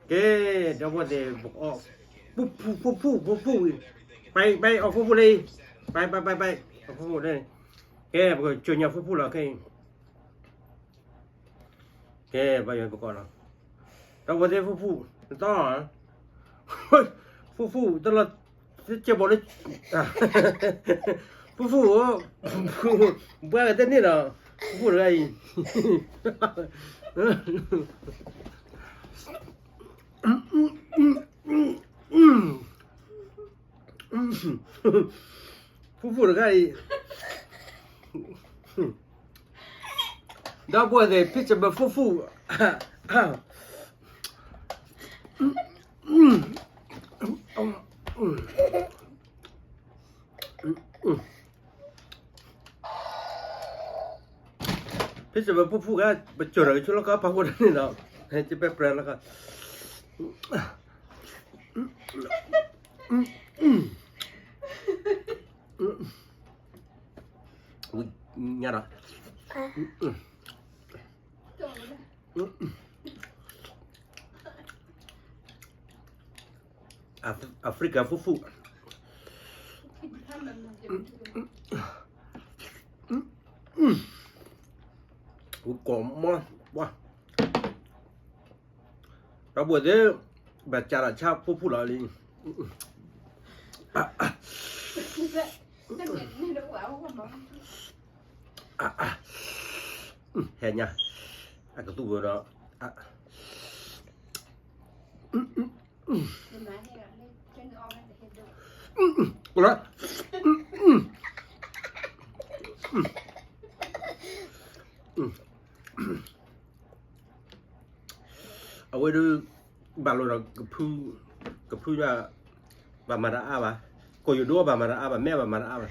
cái đó có thể bục ọ phu bay ở phu đi bay ở phu đây cái bây giờ nhà phu là cái bây giờ có nào đâu có thể phu to hả phu tức là chơi bộ đấy phu bây giờ tên này là phu là gì phu là cái đó bây giờ pitch mà phuพี่จะมาพูดกันไปจดอะไรช่วยแล้วก็พักวันนี้เนาะให้จะไปแปลแล้วก็อุ้ยเนี่ยนะแอฟริกาฟูกลมมากว้าเราบอกเดี๋ยวแบบจาระชาพูดอะไรเห็นยังอ่ะก็ตู้เนาะกูละเอาไว้ดูบาโลเรากับพูว่าบามาราอาบะก็อยู่ด้วยบามาราอาบะแม่บามาราอาบะ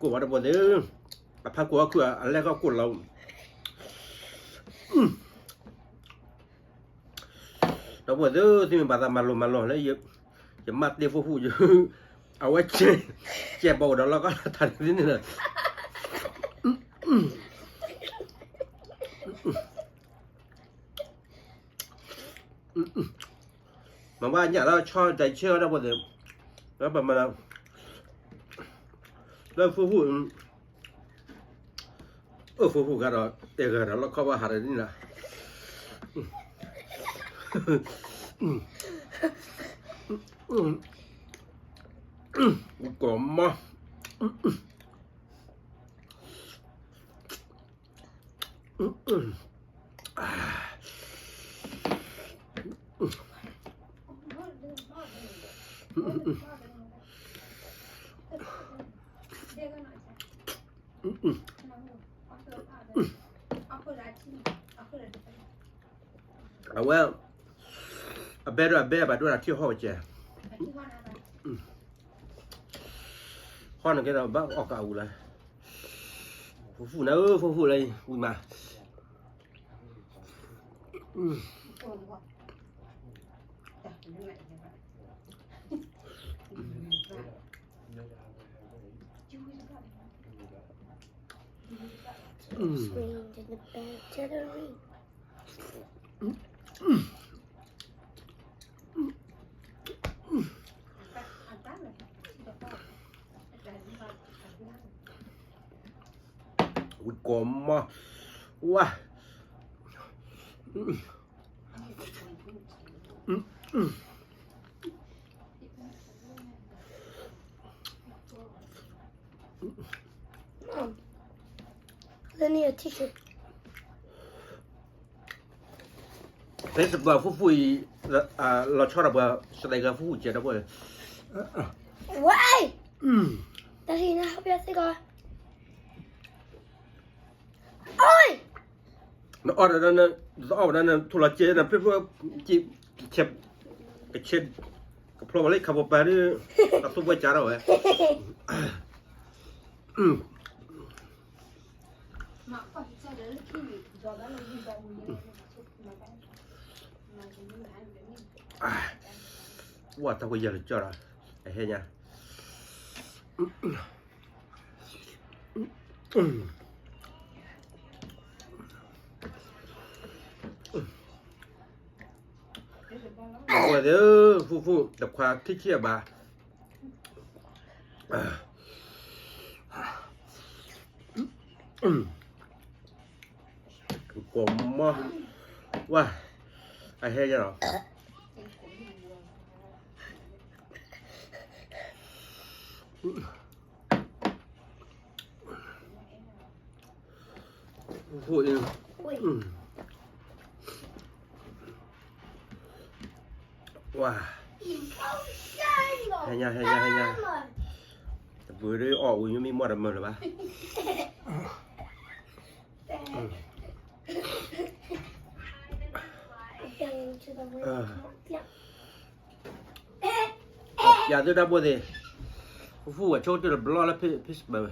กูว่าแต่บนนี้พักกูว่าคืออะไรก็กดเราเราบอกเด้อที่มันบาดมาลงแล้วเยอะจะมัดเดี๋ยวฟูอยู่เอาไว้เจ็บเบาเดี๋ยวเราก็ทันนิดนึงเลยมันว่าเนี่ยเราชอบใจเชื่อนะบอกเด้อแล้วแบบมาแล้วฟูกันเราเด็กกันเราเข้าว่าหาอะไรนี่นะกลมมากเอาว่าเบะแบบด้วยที่ห้องเจ้าห้องนั้นก็เราบ้าออกเก่าเลยฟูนะฟูเลยอุ้ยมาScreamed in the battery. Ui cồm mà wow Let me a tissue. thế tập vào phút vui là cho tập vào sau này gặp phút chơi đó rồi Why? Does he not help you cigar? Oi! nó ở đó nó thu là chơi là phép chỉ chép cái chơi cái pro lấy khắp một bài đi tập số quay trả rồi wow tao bây giờ được cho rồi hay nha ว่าเด้อฟูดับความที่เชี่ยบ่าผมว่าไอ้เฮ้ยจะหรอพูดเอง Ui. ว้า Không sai rồi. Hay nha, hay nha, hay nha. Vừa đi ỏ ui như mi mọt mờ rồi ba. Dạ tôi đã mua gì? Phu ở chỗ tôi là lo là pis bờ.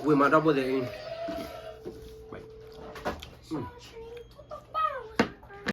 Ui mà đâu mua gì?